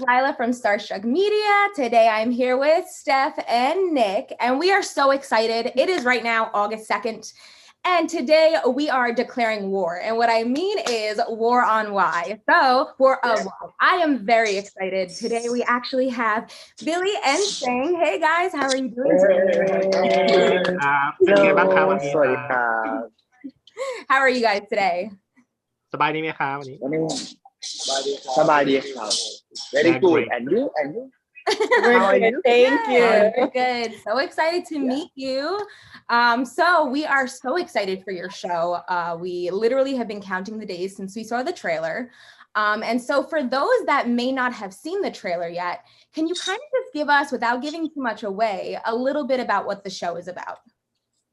Lila from Starstruck Media. Today I'm here with Steph and Nick, and we are so excited. It is right now August 2nd, and today we are declaring war. And what I mean is war on Y. So, war of Y. I am very excited. Today we actually have Billy and Sing. Hey guys, how are you doing today? How are you guys today? สบายดีไหมครับวันนี้ สบายดีครับ Very good and you We're good. Thank you. We're good. So excited to meet you. So we are so excited for your show. We literally have been counting the days since we saw the trailer. And so for those that may not have seen the trailer yet, can you kind of just give us, without giving too much away, a little bit about what the show is about?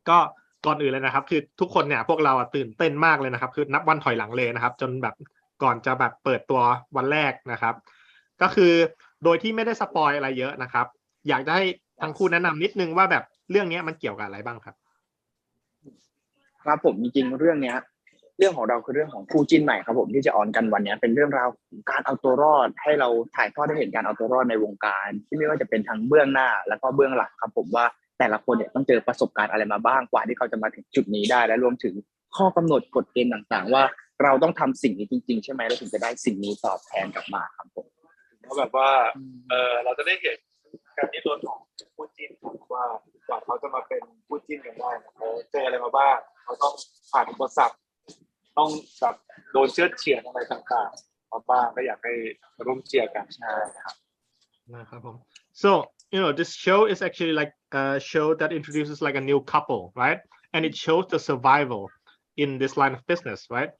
ก็ก่อนอื่นเลยนะครับคือทุกคนเนี่ยพวกเราตื่นเต้นมากเลยนะครับคือนับวันถอยหลังเลยนะครับจนแบบก่อนจะแบบเปิดตัววันแรกนะครับก็คือโดยที่ไม่ได้สปอยอะไรเยอะนะครับอยากจะให้ทั้งคู่แนะนำนิดนึงว่าแบบเรื่องนี้มันเกี่ยวกับอะไรบ้างครับครับผมจริงๆเรื่องของเราคือเรื่องของคู่จิ้นใหม่ครับผมที่จะออนกันวันนี้เป็นเรื่องราวของการเอาตัวรอดให้เราถ่ายทอดให้เห็นการเอาตัวรอดในวงการที่ไม่ว่าจะเป็นทั้งเบื้องหน้าแล้วก็เบื้องหลังครับผมว่าแต่ละคนเนี่ยต้องเจอประสบการณ์อะไรมาบ้างกว่าที่เขาจะมาถึงจุดนี้ได้และรวมถึงข้อกำหนดกฎเกณฑ์ต่างๆว่าเราต้องทำสิ่งนี้จริงๆใช่ไหมเราถึงจะได้สิ่งนี้ตอบแทนกลับมาครับผมเพราะแบบว่าเราจะได้เห็นการดิ้นรนของคู่จิ้นว่ากว่าเขาจะมาเป็นคู่จิ้นกันได้เขาเจออะไรมาบ้างเขาต้องผ่านอุปสรรคต้องแบบโดนเชือดเฉือนอะไรต่างๆมาบ้างก็อยากให้ร่วมเชียร์กันใช่ครับนะครับผม so this show is actually like a show that introduces like a new couple, right? And it shows the survival in this line of business, right?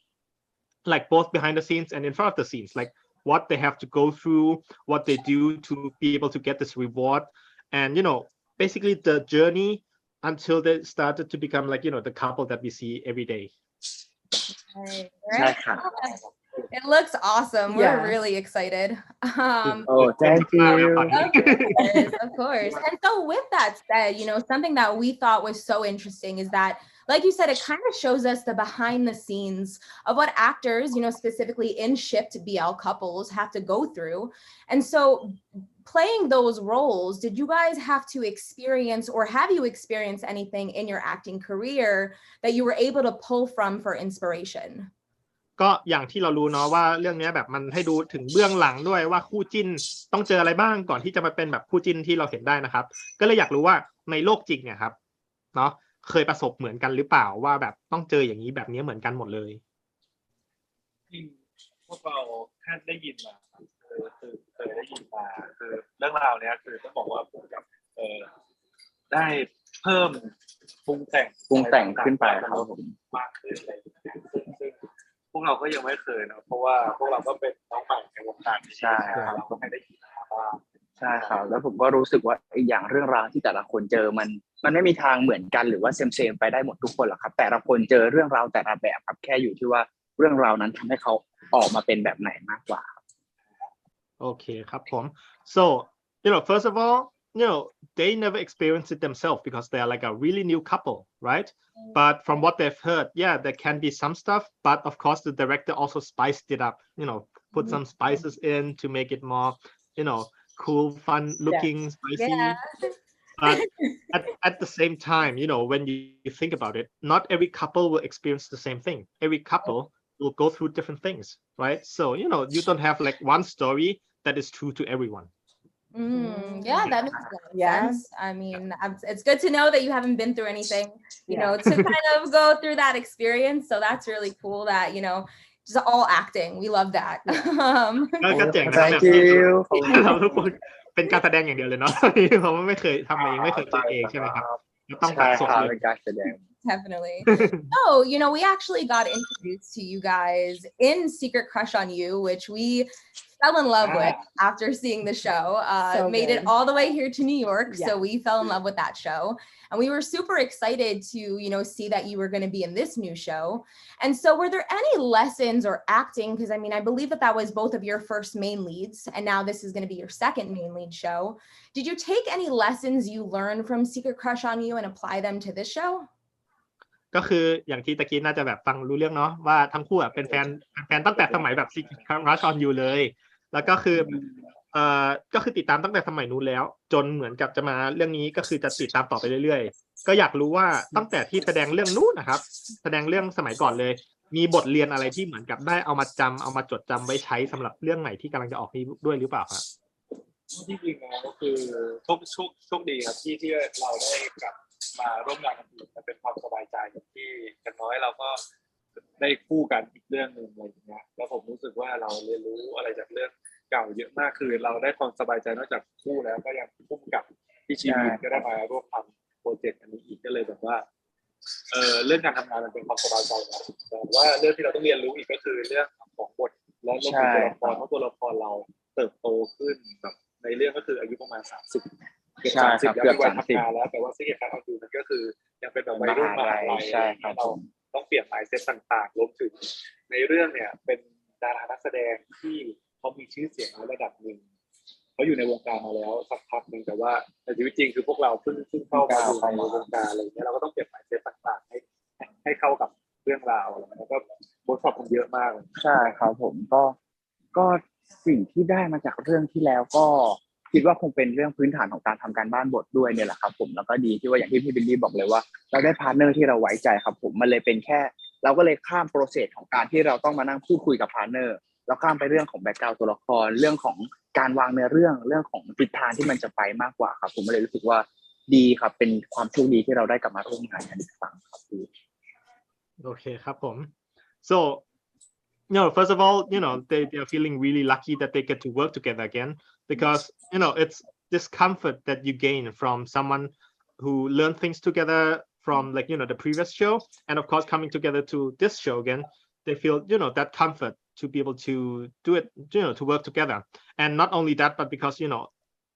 Like both behind the scenes and in front of the scenes, like what they have to go through, what they do to be able to get this reward, and basically the journey until they started to become like the couple that we see every day. Right. It looks awesome. We're really excited. Thank you. Of course. And so with that said, something that we thought was so interesting is that, like you said, it kind of shows us the behind the scenes of what actors, specifically in shipped BL couples have to go through. And so playing those roles, did you guys have to experience, or have you experienced anything in your acting career that you were able to pull from for inspiration? ก็อย่างที่เรารู้เนาะว่าเรื่องนี้แบบมันให้ดูถึงเบื้องหลังด้วยว่าคู่จิ้นต้องเจออะไรบ้างก่อนที่จะมาเป็นแบบคู่จิ้นที่เราเห็นได้นะครับก็เลยอยากรู้ว่าในโลกจริงเนี่ยครับเนาะเคยประสบเหมือนกันหรือเปล่าว่าแบบต้องเจออย่างนี้แบบนี้เหมือนกันหมดเลยพวกเราแค่ได้ยินมาเคยได้ยินมาคือเรื่องราวเนี้ยคือต้องบอกว่าผมกับได้เพิ่มปรุงแต่งขึ้นไปครับผมมากขึ้นอะไรอย่างเงี้ยซึ่งพวกเราก็ยังไม่เคยนะเพราะว่าพวกเราก็เป็นน้องใหม่ในวงการใช่เราก็ไม่ได้ยินมาบ้างใช่ครับแล้วผมก็รู้สึกว่าอีกอย่างเรื่องราวที่แต่ละคนเจอมันไม่มีทางเหมือนกันหรือว่าเซมไปได้หมดทุกคนหรอกครับแต่ละคนเจอเรื่องราวแต่ละแบบครับแค่อยู่ที่ว่าเรื่องราวนั้นทำให้เขาออกมาเป็นแบบไหนมากกว่าโอเคครับผม so first of all they never experienced it themselves because they are like a really new couple, right? But from what they've heard, there can be some stuff, but of course the director also spiced it up, put some spices in to make it more, cool, fun looking, spicy. But at the same time, when you think about it, not every couple will experience the same thing. Every couple will go through different things, right? So, you don't have like one story that is true to everyone. That makes sense. I mean, it's good to know that you haven't been through anything, to kind of go through that experience. So that's really cool that, just all acting. We love that. Thank you. เราทุกคนเป็นการแสดงอย่างเดียวเลยเนาะเพราะว่าไม่เคยทำเองไม่เคยเจอเองใช่ไหมครับต้องแบบสดเลย Definitely. So, we actually got introduced to you guys in Secret Crush on You, which we fell in love with after seeing the show. Made it all the way here to New York. So we fell in love with that show. And we were super excited to, see that you were going to be in this new show. And so were there any lessons or acting? Because I believe that was both of your first main leads. And now this is going to be your second main lead show. Did you take any lessons you learned from Secret Crush on You and apply them to this show? ก็คืออย่างที่ตะกี้น่าจะแบบฟังรู้เรื่องเนาะว่าทั้งคู่เป็นแฟนตั้งแต่สมัยแบบ Secret Crush on You เลยแล้วก็คือ ก็คือติดตามตั้งแต่สมัยนู้นแล้วจนเหมือนกับจะมาเรื่องนี้ก็คือจะติดตามต่อไปเรื่อยๆก็อยากรู้ว่าตั้งแต่ที่แสดงเรื่องนู้นนะครับแสดงเรื่องสมัยก่อนเลยมีบทเรียนอะไรที่เหมือนกับได้เอามาจดจำไว้ใช้สำหรับเรื่องใหม่ที่กำลังจะออกนี้ด้วยหรือเปล่าครับที่จริงแล้วก็คือโชคดีครับที่เราได้กลับมาร่วมงานกันอีกมันเป็นความสบายใจที่อย่างน้อยเราก็ได้คู่กันอีกเรื่องนึงอะไรอย่างเงี้ยแล้วผมรู้สึกว่าเราเรียนรู้อะไรจากเรื่องเก่าเยอะมากคือเราได้ความสบายใจนอกจากคู่แล้วก็ยังพุ่มกับที่ชีวิตก็ได้มาร่วมทำโปรเจกต์อันนี้อีกก็เลยแบบว่าเรื่องการทำงานมันเป็นความสบายใจนะแต่ว่าเรื่องที่เราต้องเรียนรู้อีกก็คือเรื่องของบทและเรื่องของตัวละครเพราะตัวละครเราเติบโตขึ้นแบบในเรื่องก็คืออายุประมาณ30เกือบ30แล้วมีวัยทำงานแล้วแต่ว่าสิ่งที่การทำอยู่มันก็คือยังเป็นแบบวัยรุ่นมหาลัยเราต้องเปลี่ยน mindset ต่างๆรวมถึงในเรื่องเนี่ยเป็นดารานักแสดงที่เขามีชื่อเสียงในระดับหนึ่งเขาอยู่ในวงการมาแล้วสักพักหนึ่งแต่ว่าในชีวิตจริงคือพวกเราเพิ่งเข้ามาอยู่ในวงการอะไรอย่างเงี้ยเราก็ต้องเปลี่ยน mindset ต่างๆให้เข้ากับเรื่องราวแล้วก็บทสอบมันเยอะมากใช่ครับผมก็สิ่งที่ได้มาจากเรื่องที่แล้วก็คิดว่าคงเป็นเรื่องพื้นฐานของการทำการบ้านบทด้วยเนี่ยแหละครับผมแล้วก็ดีที่ว่าอย่างที่พี่บิลลี่บอกเลยว่าเราได้พาร์ทเนอร์ที่เราไว้ใจครับผมมันเลยเป็นแค่เราก็เลยข้ามโปรเซสของการที่เราต้องมานั่งพูดคุยกับพาร์ทเนอร์แล้วข้ามไปเรื่องของแบ็คกราวด์ตัวละครเรื่องของการวางเนื้อเรื่องของทิศทางที่มันจะไปมากกว่าครับผมเลยรู้สึกว่าดีครับเป็นความโชคดีที่เราได้กลับมาร่วมงานกันอีกครั้งครับพี่โอเคครับผม so first of all, they are feeling really lucky that they get to work together again because, it's this comfort that you gain from someone who learned things together from the previous show. And of course, coming together to this show again, they feel, that comfort to be able to do it, to work together. And not only that, but because,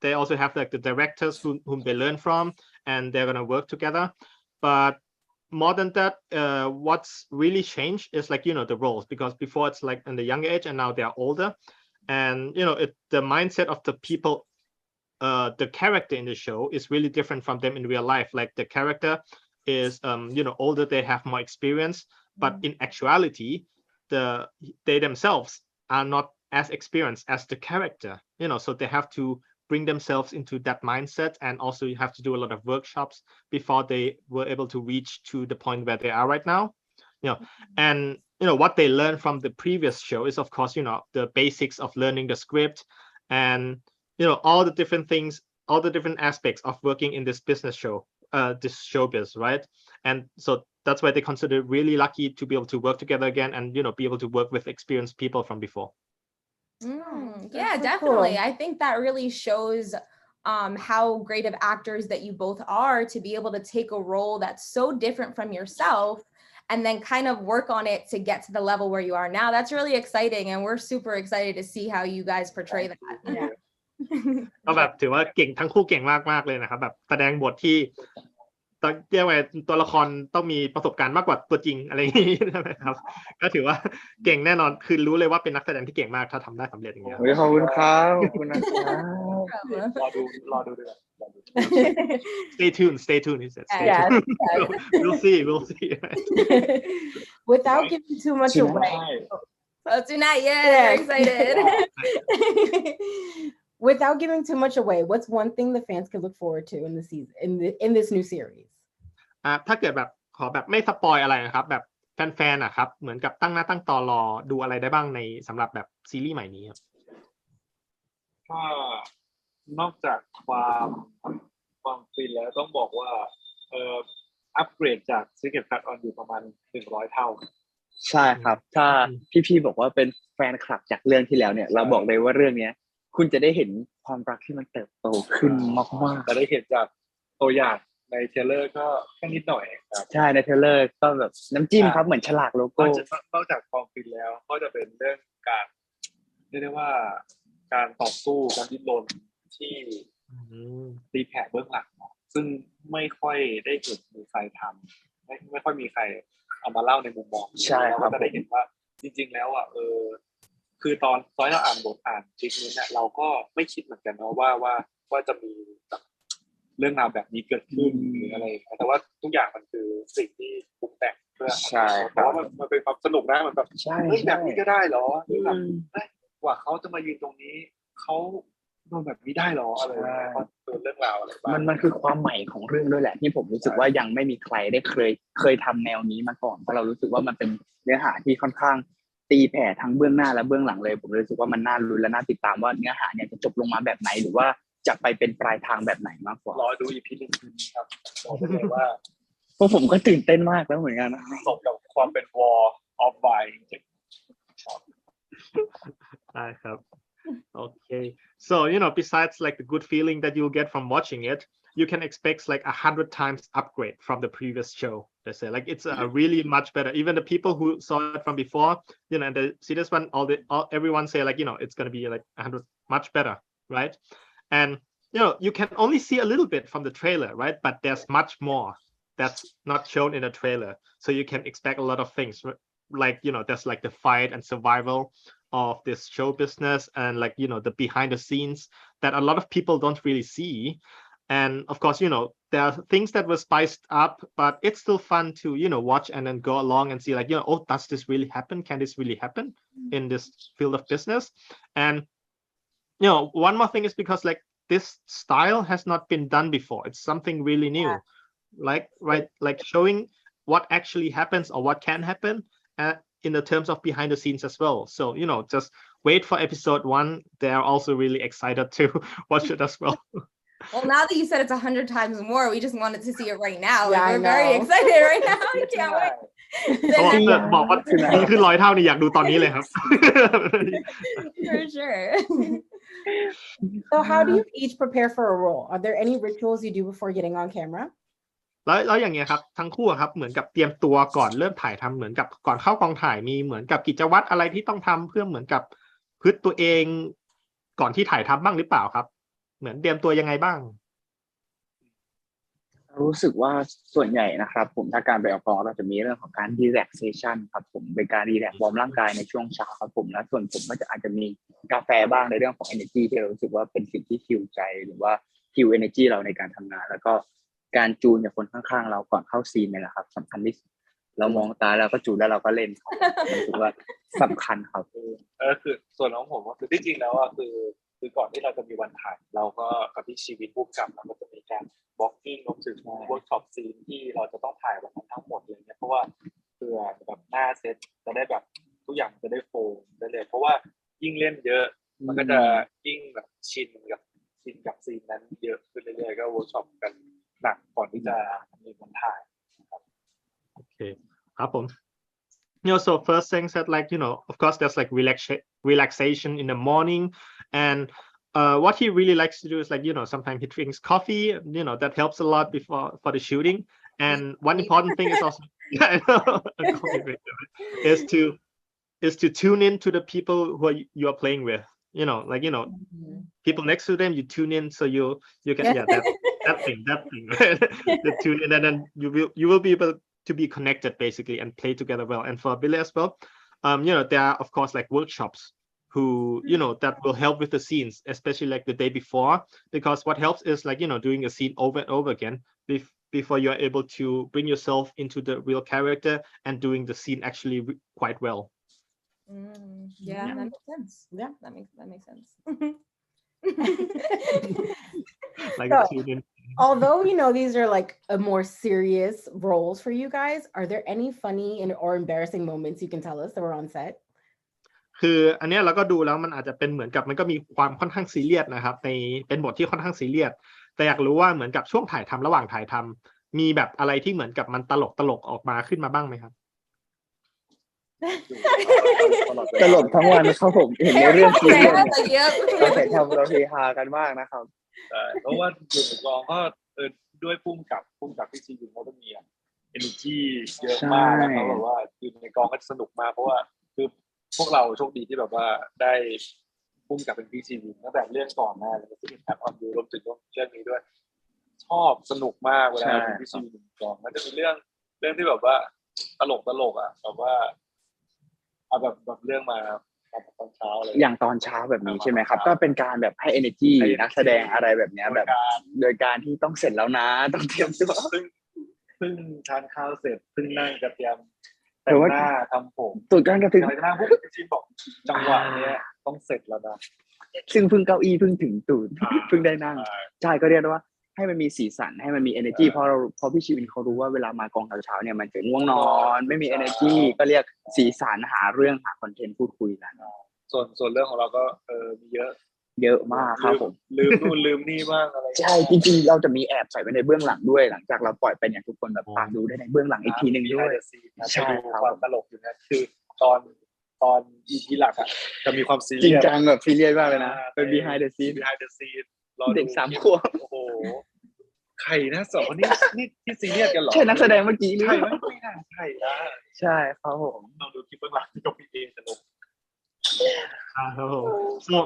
they also have the directors whom they learn from and they're going to work together. But more than that, what's really changed is the roles, because before it's in the younger age and now they are older, and the mindset of the people, the character in the show is really different from them in real life. Like the character is older, they have more experience, but in actuality they themselves are not as experienced as the character, so they have to bring themselves into that mindset, and also you have to do a lot of workshops before they were able to reach to the point where they are right now. And what they learned from the previous show is, of course, the basics of learning the script and all the different things, all the different aspects of working in this business show, this showbiz, right? And so that's why they consider it really lucky to be able to work together again and be able to work with experienced people from before. Yeah, definitely. Cool. I think that really shows how great of actors that you both are to be able to take a role that's so different from yourself and then kind of work on it to get to the level where you are now. That's really exciting, and we're super excited to see how you guys portray that. Yeah. ก็แบบถือว่าเก่งทั้งคู่เก่งมากๆเลยนะครับแบบแสดงบทที่เรียกว่าตัวละครต้องมีประสบการณ์มากกว่าตัวจริงอะไรอย่างนี้นะครับก็ถือว่าเก่งแน่นอนคือรู้เลยว่าเป็นนักแสดงที่เก่งมากถ้าทำได้สำเร็จอย่างเงี้ยขอบคุณครับขอบคุณนะครับรอดูด้วย Stay tuned he said we'll see without giving too much away tonight we're excited without giving too much away, what's one thing the fans can look forward to in the season in this new series? ถ้าเกิดแบบขอแบบไม่สปอยอะไรนะครับแบบแฟนๆครับเหมือนกับตั้งหน้าตั้งตารอดูอะไรได้บ้างในสำหรับแบบซีรีส์ใหม่นี้ครับก็นอกจากความฟินแล้วต้องบอกว่าอัปเกรดจาก Secret Cut on อยู่ประมาณ100เท่าใช่ครับถ้าพี่ๆบอกว่าเป็นแฟนคลับจากเรื่องที่แล้วเนี่ยเราบอกเลยว่าเรื่องนี้คุณจะได้เห็นความรักที่มันเติบโตขึ้นมากๆจะได้เห็นจากตัวอย่างในเทรลเลอร์ก็แค่นิดหน่อยครับใช่ในเทรลเลอร์ก็แบบน้ำจิ้มครับเหมือนฉลากโลโก้นอกจากความฟินแล้วก็จะเป็นเรื่องการเรียกได้ว่าการต่อสู้การดิ้นรนที่ตีแผ่เบื้องหลังซึ่งไม่ค่อยได้เห็นมีใครทำไม่ค่อยมีใครเอามาเล่าในมุมมองใช่ครับจะได้เห็นว่าจริงๆแล้วคือตอนเราอ่านบทคลิปนี้เนี่ยเราก็ไม่คิดเหมือนกันนะว่าจะมีเรื่องราวแบบนี้เกิดขึ้นหรืออะไรแต่ว่าทุกอย่างมันคือสิ่งที่ปรุงแต่งเพื่อเพราะว่ามันเป็นความสนุกนะมันแบบเฮ้ยแบบนี้ก็ได้เหรอแบบกว่าเขาจะมายืนตรงนี้เขา ตัวแบบนี้ได้หรออะไรอย่างเงี้ยตัวเรื่องราวอะไรบ้างมันคือความใหม่ของเรื่องด้วยแหละที่ผมรู้สึกว่ายังไม่มีใครได้เคยทำแนวนี้มาก่อนเพราะเรารู้สึกว่ามันเป็นเนื้อหาที่ค่อนข้างตีแผ่ทั้งเบื้องหน้าและเบื้องหลังเลยผมรู้สึกว่ามันน่าลุ้นและน่าติดตามว่าเนื้อหาเนี่ยจะจบลงมาแบบไหนหรือว่าจะไปเป็นปลายทางแบบไหนมากกว่าร อดู EP นึงครับบอกได้เลยว่า เพราะผมก็ตื่นเต้นมากแล้วเหมือนกันนะ สมกับความเป็น War of Wine จริง ได้ครับ Okay, so besides like the good feeling that you'll get from watching it, you can expect like 100 times upgrade from the previous show. They say like it's a really much better. Even the people who saw it from before, and they see this one, everyone say like it's gonna be like 100 much better, right? And you can only see a little bit from the trailer, right? But there's much more that's not shown in the trailer, so you can expect a lot of things. Like there's like the fight and survival of this show business and like the behind the scenes that a lot of people don't really see. And of course there are things that were spiced up, but it's still fun to watch and then go along and see like oh, does this really happen? Can this really happen in this field of business? And one more thing is because like this style has not been done before. It's something really new, like showing what actually happens or what can happen in the terms of behind the scenes as well. So just wait for episode 1. They're also really excited to watch it as well. Well, now that you said it's 100 times more, we just wanted to see it right now. Yeah, we're very excited right now. We can't wait. บอกว่าดีขึ้น100 เท่านี่อยากดูตอนนี้เลยครับ For sure. So how do you each prepare for a role? Are there any rituals you do before getting on camera? แล้วอย่างเงี้ยครับทั้งคู่ครับเหมือนกับเตรียมตัวก่อนเริ่มถ่ายทำเหมือนกับก่อนเข้ากองถ่ายมีเหมือนกับกิจวัตรอะไรที่ต้องทำเพื่อเหมือนกับพึ่งตัวเองก่อนที่ถ่ายทำบ้างหรือเปล่าครับเหมือนเตรียมตัวยังไงบ้างรู้สึกว่าส่วนใหญ่นะครับผมถ้าการไปออกกองเราจะมีเรื่องของการ relaxation ครับผมเป็นการรีแลกซ์วอร์มร่างกายในช่วงเช้าครับผมและส่วนผมก็จะอาจจะมีกาแฟบ้างในเรื่องของ energy ที่เรารู้สึกว่าเป็นสิ่งที่ฮิวใจหรือว่าฮิว energy เราในการทำงานแล้วก็การจูนกับคนข้างๆเราก่อนเข้าซีนนี่แหละครับสำคัญที่สุดเรามองตาแล้วก็จูนแล้วเราก็เล่นรู้สึกว่าสำคัญครับคือส่วนของผมก็คือที่จริงแล้วคือก่อนที่เราจะมีวันถ่ายเราก็กับที่ชีวิตผู้กำกับเราก็จะมีการบล็อกกิ้งรวมถึงเวิร์กช็อปซีนที่เราจะต้องถ่ายวันนั้นทั้งหมดเลยเนี่ยเพราะว่าเพื่อแบบหน้าเซตจะได้แบบทุกอย่างจะได้โฟล์ได้เลยเพราะว่ายิ่งเล่นเยอะมันก็จะยิ่งแบบชินกับซีนนั้นเยอะขึ้นเรื่อยๆก็เวิร์กช็อปกันหนักก่อนที่จะมีวันถ่ายครับโอเคครับผมso first things that like of course there's like relaxation in the morning and what he really likes to do is like sometimes he drinks coffee that helps a lot for the shooting and one important thing is also is to tune in to the people who you are playing with people next to them you tune in so you can that thing right? to tune in and then you will be able to be connected basically and play together well. And for Billy as well, there are of course like workshops who that will help with the scenes, especially like the day before, because what helps is like doing a scene over and over again before you are able to bring yourself into the real character and doing the scene actually quite well. Yeah, that makes sense. Yeah, that makes sense. Like so, although these are like a more serious roles for you guys, are there any funny or embarrassing moments you can tell us that were on set? คืออันนี้เราก็ดูแล้วมันอาจจะเป็นเหมือนกับมันก็มีความค่อนข้างซีเรียสนะครับในเป็นบทที่ค่อนข้างซีเรียสแต่อยากรู้ว่าเหมือนกับช่วงถ่ายทำระหว่างถ่ายทำมีแบบอะไรที่เหมือนกับมันตลกออกมาขึ้นมาบ้างไหมครับตลกทั้งวันนะครับผมเห็นในเรื่องซีรีส์เนี่ยเราแต่ทำเราเฮฮากันมากนะครับเพราะว่าอยู่ในกองก็ด้วยพุ่มกับที่ชีวิตเขาต้องมีenergy เยอะมากแล้วเขาแบบว่าอยู่ในกองก็สนุกมากเพราะว่าคือพวกเราโชคดีที่แบบว่าได้พุ่มกับเป็นพี่ชีวิตตั้งแต่เรื่องก่อนหน้าแล้วก็ที่แอปออนดูรวมถึงเรื่องนี้ด้วยชอบสนุกมากเวลาเป็นพี่ชีวิตกองมันจะมีเรื่องที่แบบว่าตลกอ่ะแบบว่าเอาแบบเรื่องมาตอนเช้าอะไรอย่างตอนเช้าแบบนี้ใช่ไหมครับก็เป็นการแบบให้ energy นักแสดงอะไรแบบนี้แบบโดยการที่ต้องเสร็จแล้วนะต้องเตรียมตัวซึ่งทานข้าวเสร็จซึ่งนั่งจะเตรียมแต่งหน้าทำผมตุ่นการกระถึงอะไรก็ได้พวกชิมบอกจังหวะนี้ต้องเสร็จแล้วนะ ซึ่งเพิ่งเก้าอี้เพิ่งถึงตูดเพิ่งได้นั่งใช่ก็เรียกได้ว่าให้มันมีสีสันให้มันมี energy เพราะพี่ชีวินเขารู้ว่าเวลามากองเช้าเนี่ยมันจะง่วงนอนไม่มี energy ก็เรียกสีสันหาเรื่องหาคอนเทนต์พูดคุยกันส่วนเรื่องของเราก็มีเยอะมากครับผมลืมนู่นลืมนี่บ้างอะไรใช่จริงๆเราจะมีแอบใส่ไว้ในเบื้องหลังด้วยหลังจากเราปล่อยไปเนี่ยทุกคนแบบตามดูได้ในเบื้องหลังอีกทีนึงด้วยใช่ความตลกอยู่นะคือตอน EP หลักอ่ะจะมีความซีเรียสจริงจังแบบซีเรียสมากเลยนะเป็น behind the scene เด็ก3 ขวบโอ้โหใครนะสองคนนี้ที่ซีเรียสกันหรอใช่นักแสดงเมื่อกี้หรือใช่ไหมไม่น่าใช่นะใช่ครับผมเราดูคลิปเบื้องหลังที่กับพี่เอตลกso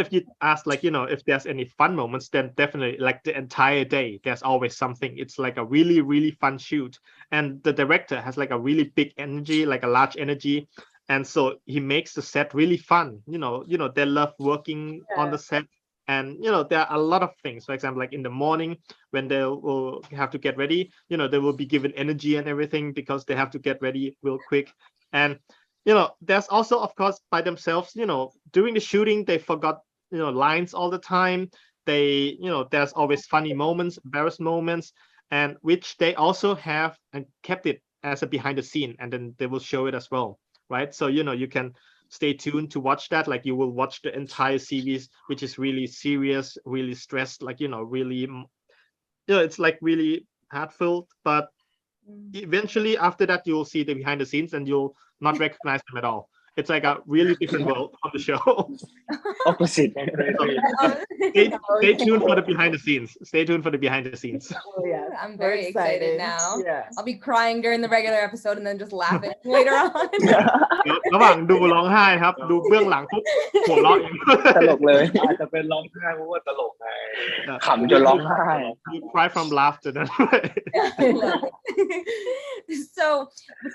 if you ask like if there's any fun moments, then definitely like the entire day there's always something. It's like a really fun shoot, and the director has like a really big energy, like a large energy, and so he makes the set really fun. They love working on the set, and there are a lot of things. For example, like in the morning when they will have to get ready, they will be given energy and everything because they have to get ready real quick. And there's also, of course, by themselves, during the shooting, they forgot, lines all the time. They, there's always funny moments, embarrassed moments, and which they also have and kept it as a behind the scene, and then they will show it as well, right? So, you can stay tuned to watch that. Like you will watch the entire series, which is really serious, really stressed, like, really, it's like really heartfelt, but eventually after that you'll see the behind the scenes and you'll not recognize them at all. It's like a really different world on the show. Opposite. Stay tuned for the behind the scenes. Stay tuned for the behind the scenes. Oh, yeah. I'm very excited now. Yeah. I'll be crying during the regular episode and then just laughing later on. ระหว่างดูร้องไห้ครับดูเบื้องหลังปุ๊บหัวเราะตลกเลยอาจจะเป็นร้องไห้เพราะว่าตลกไงขำจนร้องไห้ You cry from laughter. So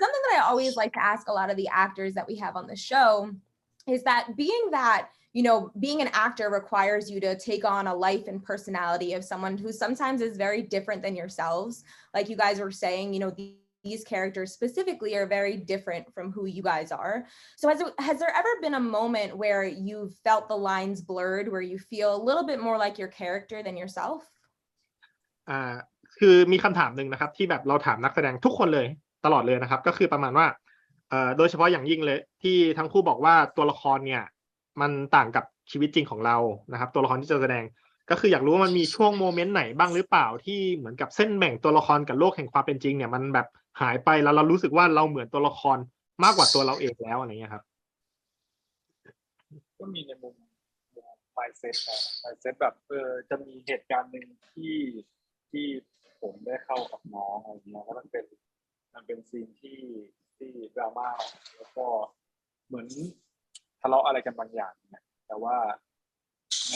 something that I always like to ask a lot of the actors that we have on the show is that being an actor requires you to take on a life and personality of someone who sometimes is very different than yourselves. Like you guys were saying, these characters specifically are very different from who you guys are. So has there ever been a moment where you felt the lines blurred, where you feel a little bit more like your character than yourself? คือมีคำถามหนึ่งนะครับที่แบบเราถามนักแสดงทุกคนเลยตลอดเลยนะครับก็คือประมาณว่าโดยเฉพาะอย่างยิ่งเลยที่ทั้งคู่บอกว่าตัวละครเนี่ยมันต่างกับชีวิตจริงของเรานะครับตัวละครที่จะแสดงก็คืออยากรู้ว่ามันมีช่วงโมเมนต์ไหนบ้างหรือเปล่าที่เหมือนกับเส้นแบ่งตัวละครกับโลกแห่งความเป็นจริงเนี่ยมันแบบหายไปแล้วเรารู้สึกว่าเราเหมือนตัวละครมากกว่าตัวเราเองแล้วอะไรเงี้ยครับก็มีในมุมmindset แบบจะมีเหตุการณ์หนึ่งที่ผมได้เข้ากับน้องอะไรเงี้ยแล้วมันเป็นซีนที่ดราม่าแล้วก็เหมือนทะเลาะอะไรกันบางอย่างเนี่ยแต่ว่าใน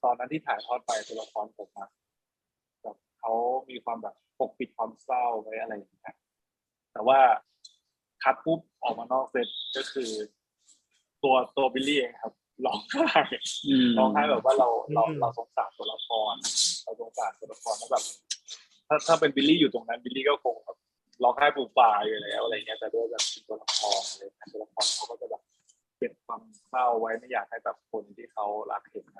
ตอนนั้นที่ถ่ายทอดไปตัวละครผมนะแบบเขามีความแบบปกปิดความเศร้าไว้อะไรอย่างเงี้ยแต่ว่าคัดปุ๊บออกมานอกเซตก็คือตัวบิลลี่เองครับร้องไห้แบบว่าเราสงสารตัวละครแล้วแบบถ้าเป็นบิลลี่อยู่ตรงนั้นบิลลี่ก็คงแบบร้องไห้ปูปายอยู่แล้วอะไรเงี้ยแต่ด้วยแบบตัวละครอะไรตัวละครเขาก็จะแบบเก็บความเศร้าไว้ไม่อยากให้แบบคนที่เขารักเห็นอะไร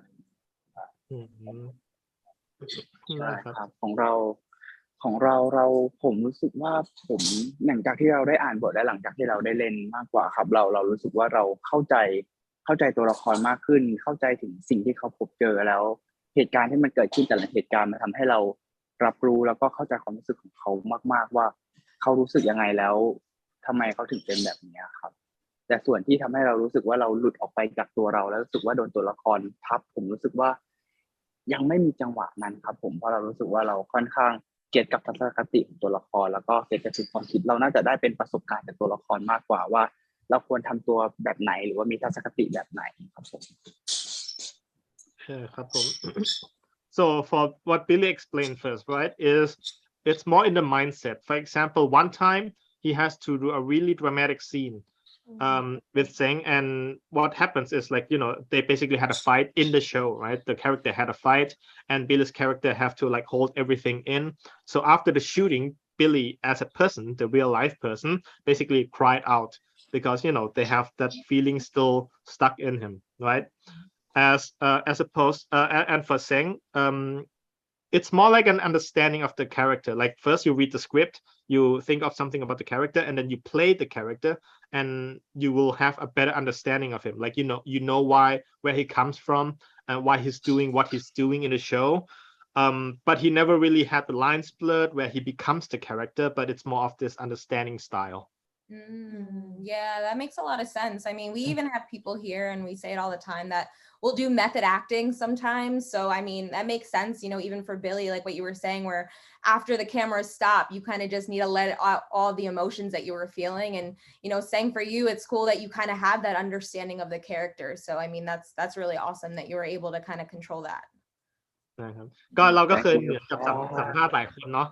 ใช่ครับของเราผมรู้สึกว่าผมหลังจากที่เราได้อ่านบทและหลังจากที่เราได้เล่นมากกว่าครับเรารู้สึกว่าเราเข้าใจตัวละครมากขึ้นเข้าใจถึงสิ่งที่เขาพบเจอแล้วเหตุการณ์ที่มันเกิดขึ้นแต่ละเหตุการณ์มันทำให้เรารับรู้แล้วก็เข้าใจความรู้สึกของเขามากๆว่าเขารู้สึกยังไงแล้วทำไมเขาถึงเป็นแบบนี้ครับแต่ส่วนที่ทำให้เรารู้สึกว่าเราหลุดออกไปจากตัวเราแล้วรู้สึกว่าโดนตัวละครทับผมรู้สึกว่ายังไม่มีจังหวะนั้นครับผมเพราะเรารู้สึกว่าเราค่อนข้างเก็ตกับทัศนคติของตัวละครแล้วก็เก็ตกับจุดความคิดเราน่าจะได้เป็นประสบการณ์จากตัวละครมากกว่าว่าเราควรทำตัวแบบไหนหรือว่ามีทัศนคติแบบไหนครับผมครับผม So for what Billy explained first, right, is it's more in the mindset. For example, one time he has to do a really dramatic scene with Zheng, and what happens is like they basically had a fight in the show, right? The character had a fight and Billy's character have to like hold everything in. So after the shooting, Billy as a person, the real life person, basically cried out because they have that feeling still stuck in him, right? as opposed and for Seng, it's more like an understanding of the character. Like first you read the script, you think of something about the character, and then you play the character, and you will have a better understanding of him. Like you know where he comes from and why he's doing what he's doing in the show. But he never really had the lines blurred where he becomes the character, but it's more of this understanding style. Yeah, that makes a lot of sense. I mean, we even have people here, and we say it all the time, that we'll do method acting sometimes. So, I mean, that makes sense, even for Billy, like what you were saying, where after the cameras stop, you kind of just need to let out all the emotions that you were feeling. And, saying for you, it's cool that you kind of have that understanding of the character. So, I mean, that's really awesome that you were able to kind of control that. นะครับก็เราก็เคยเหมือนกับสัมภาษณ์หลายคนเนาะ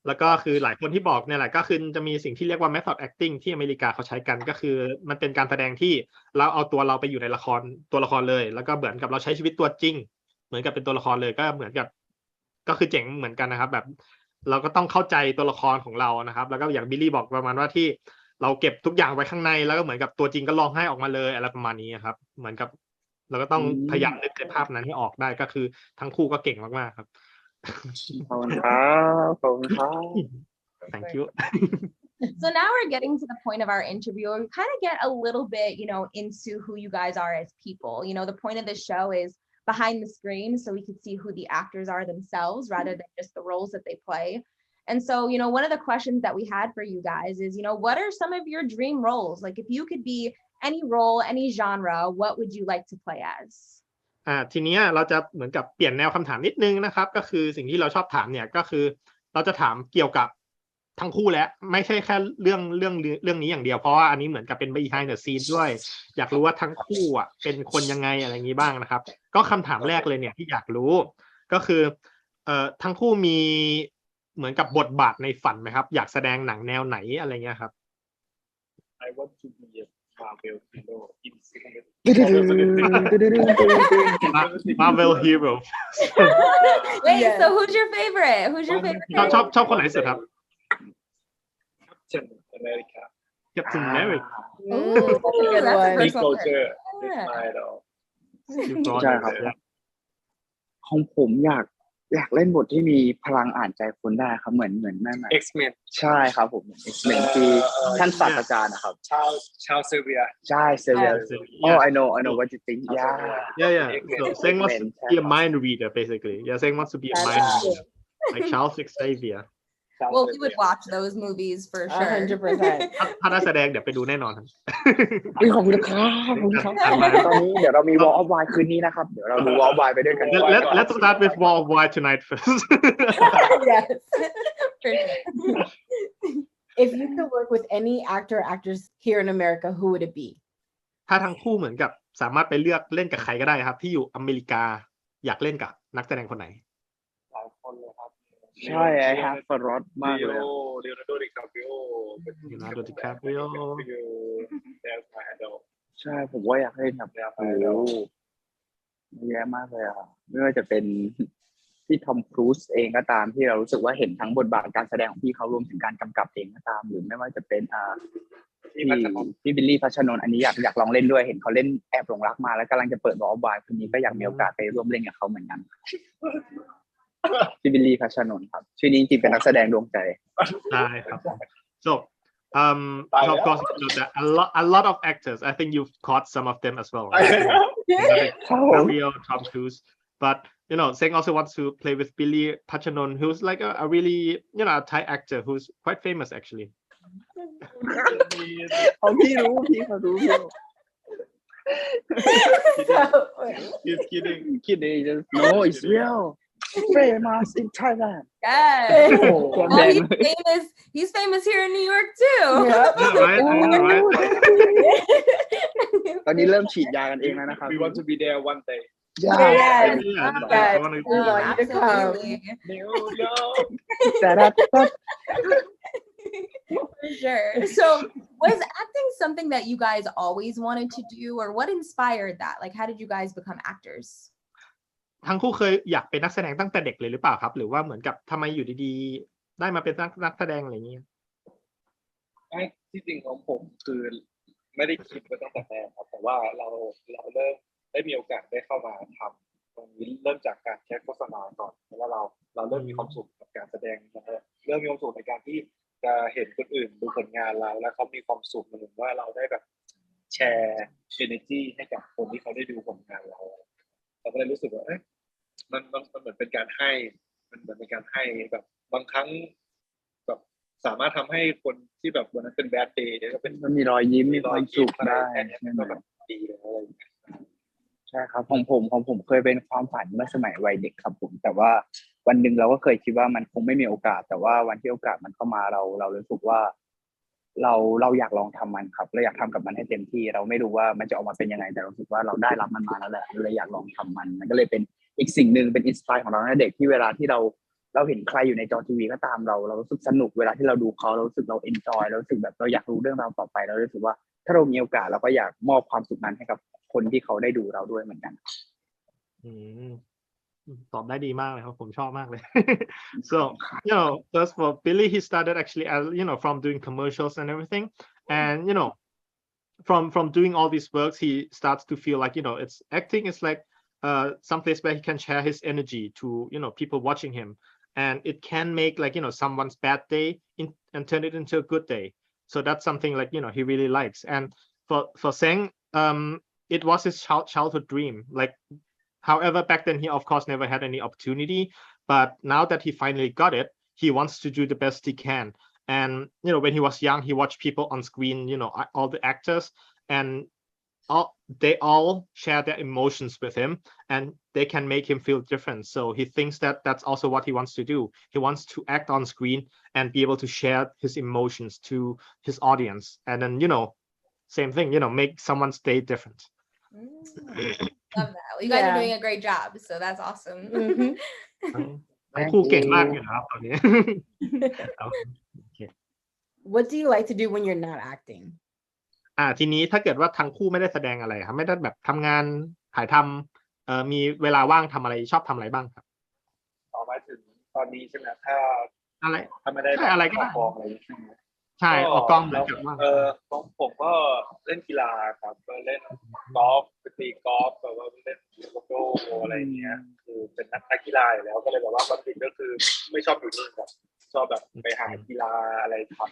แล้วก็คือหลายคนที่บอกเนี่ยแหละก็คือจะมีสิ่งที่เรียกว่า method acting ที่อเมริกาเขาใช้กันก็คือมันเป็นการแสดงที่เราเอาตัวเราไปอยู่ในตัวละครเลยแล้วก็เหมือนกับเราใช้ชีวิตตัวจริงเหมือนกับเป็นตัวละครเลยก็เหมือนกับก็คือเจ๋งเหมือนกันนะครับแบบเราก็ต้องเข้าใจตัวละครของเรานะครับแล้วก็อย่างบิลลี่บอกประมาณว่าที่เราเก็บทุกอย่างไว้ข้างในแล้วก็เหมือนกับตัวจริงก็ร้องไห้ออกมาเลยอะไรประมาณนี้ครับเหมือนกับเราก็ต้องพยายามนึกในภาพนั้นให้ออกได้ก็คือทั้งคู่ก็เก่งมากๆครับ ขอบคุณครับขอบคุณครับ Thank you. So now we're getting to the point of our interview where we kind of get a little bit, into who you guys are as people. The point of this show is behind the screen, so we can see who the actors are themselves rather than just the roles that they play. And so, one of the questions that we had for you guys is, what are some of your dream roles? Like if you could be any role, any genre, what would you like to play as? ทีนี้เราจะเหมือนกับเปลี่ยนแนวคำถามนิดนึงนะครับก็คือสิ่งที่เราชอบถามเนี่ยก็คือเราจะถามเกี่ยวกับทั้งคู่และไม่ใช่แค่เรื่องนี้อย่างเดียวเพราะว่าอันนี้เหมือนกับเป็น behind the scene ด้วยอยากรู้ว่าทั้งคู่อ่ะเป็นคนยังไงอะไรอย่างนี้บ้างนะครับก็คำถามแรกเลยเนี่ยที่อยากรู้ก็คือทั้งคู่มีเหมือนกับบทบาทในฝันไหมครับอยากแสดงหนังแนวไหนอะไรเงี้ยครับ I want to be a Marvel hero in cinema. Marvel hero Wait, Yes. so who's your favorite? Who's your favorite? ชอบคนไหนสุดครับ Captain America. Captain America Ooh, that's a good that's a one. first Nick one. Fury is Yeah. my idol. ใช่ครับของผมอยากเล่นบทที่มีพลังอ่านใจคนได้ครับเหมือนแม่ใหม่ X-Men. ใช่ครับผม X-Men ที่ท่านศาสตราจารย์นะครับ Charles Xavier. ใช่เซเวีย Oh I know what you think Yeah. So Seng wants to be a mind reader, basically. Yeah, Seng wants to be a mind reader, like Charles Xavier. Well, we would watch those movies for sure. 100%. ถ้าได้แสดงเดี๋ยวไปดูแน่นอนครับ ขอบคุณครับตอนนี้เดี๋ยวเรามี Wall of Wine คืนนี้นะครับเดี๋ยวเราดู Wall of Wine ไปด้วยกัน Let's start with Wall of Wine tonight first. Yes. For sure. If you could work with any actor or actress here in America, who would it be? ถ้าทั้งคู่เหมือนกับสามารถไปเลือกเล่นกับใครก็ได้ครับที่อยู่อเมริกาอยากเล่นกับนักแสดงคนไหน หลายคนเลยครับ ใช่ I have a lot มากเลย Leonardo DiCaprio Leonardo DiCaprio That's my idol ใช่ผมว่าอยากเล่นกับเยอะแยะมากเลยอ่ะไม่ว่าจะเป็นพี่ทอมครูซเองก็ตามที่เรารู้สึกว่าเห็นทั้งบทบาทการแสดงของพี่เขารวมถึงการกำกับเองก็ตามหรือไม่ว่าจะเป็นพี่บิลลี่พัชรนนท์อันนี้อยากลองเล่นด้วยเห็นเขาเล่นแอบหลงรักมาแล้วกำลังจะเปิดวอลบายคนนี้ก็อยากมีโอกาสไปร่วมเล่นกับเขาเหมือนกันพี่บิลลี่พัชรนนท์ครับชื่อนี้จริงเป็นนักแสดงดวงใจ ใช่ครับ so of course that a lot of actors I think you've caught some of them as well right? Mario, Tom Cruise but Seng also wants to play with Billy Pachanon who's like a really a Thai actor who's quite famous actually พี่เขารู้ He's kidding. No it's real famous in Thailand Yes. Oh, He's famous here in New York too. right ตอนนี้เริ่มฉีดยากันเองแล้วนะครับ We want to be there one day. Yes. yeah, Yes. I wanna We want you to come. Absolutely. New York. แต่ถ้า For sure. So was acting something that you guys always wanted to do, or what inspired that? Like, how did you guys become actors? ทั้งคู่เคยอยากเป็นนักแสดงตั้งแต่เด็กเลยหรือเปล่าครับหรือว่าเหมือนกับทำไมอยู่ดีๆได้มาเป็นนักแสดงอะไรอย่างเงี้ย ที่จริงของผมคือไม่ได้คิดไว้ตั้งแต่แรกครับแต่ว่าเราเริ่ม ได้มีโอกาสได้เข้ามาทำตรงนี้เริ่มจากการแคสโฆษณาก่อนแล้วเราเริ่มมีความสุขกับการแสดงเริ่มมีความสุขในการที่จะเห็นคนอื่นดูผลงานเราแล้วเขามีความสุขเหมือนว่าเราได้แบบแชร์ energy ให้กับคนที่เขาได้ดูผลงานเราก็เลยรู้สึกว่ามันเหมือนเป็นการให้มันเหมือนเป็นการให้แบบบางครั้งแบบสามารถทำให้คนที่แบบวันนั้นเป็นแบดเดย์เนี่ยก็เป็น มันมีรอยยิ้มมีความสุขได้ แค่นี้ก็แบบดีแล้วอะไรอย่างเงี้ย ใช่ครับของผมเคยเป็นความฝันเมื่อสมัยวัยเด็กครับผมแต่ว่าวันหนึ่งเราก็เคยคิดว่ามันคงไม่มีโอกาสแต่ว่าวันที่โอกาสมันเข้ามาเรารู้สึกว่าเราอยากลองทำมันครับเราอยากทำกับมันให้เต็มที่เราไม่รู้ว่ามันจะออกมาเป็นยังไงแต่รู้สึกว่าเราได้รับมันมาแล้วแหละเราเลยอยากลองทำมันก็เลยเป็นอีกสิ่งหนึ่งเป็นอินสไปร์ของเราในเด็กที่เวลาที่เราเห็นใครอยู่ในจอทีวีก็ตามเรารู้สึกสนุกเวลาที่เราดูเขาเรารู้สึกเราเอนจอยเรารู้สึกแบบเราอยากรู้เรื่องราวต่อไปเรารู้สึกว่าถ้าเรามีโอกาสเราก็อยากมอบความสุขนั้นให้กับคนที่เขาได้ดูเราด้วยเหมือนกันตอบได้ดีมากเลยครับผมชอบมากเลย so first for Billy he started actually as from doing commercials and everything and from doing all these works he starts to feel like it's acting is like some place where he can share his energy to people watching him and it can make like someone's bad day and turn it into a good day so that's something like he really likes and for Seng it was his childhood dream like however back then he of course never had any opportunity but now that he finally got it he wants to do the best he can and when he was young he watched people on screen all the actors and they all share their emotions with him and they can make him feel different so he thinks that that's also what he wants to do he wants to act on screen and be able to share his emotions to his audience and then same thing make someone's day different Love that. Well, you guys are doing a great job so that's awesome ทั้งคู่เก่งมากอยู่นะครับตอนนี้ What do you like to do when you're not acting ทีนี้ถ้าเกิดว่าทั้งคู่ไม่ได้แสดงอะไรครับไม่ได้แบบทำงานถ่ายทำมีเวลาว่างทำอะไรชอบทำอะไรบ้างครับต่อมาถึงตอนนี้ใช่ไหมถ้าไม่ได้อะไรก็ได้กองอะไรใช่ไหมใช่ออกกล้องเหมือนกันว่าผมก็เล่นกีฬาครับก็เล่นกอล์ฟไปตีกอล์ฟแบบว่าเล่นโลโก้อะไรเงี้ยคือเป็นนักกีฬาอยู่แล้วก็เลยแบบว่าปกติก็คือไม่ชอบอยู่นิ่งแบบชอบแบบไปหากีฬาอะไรทำ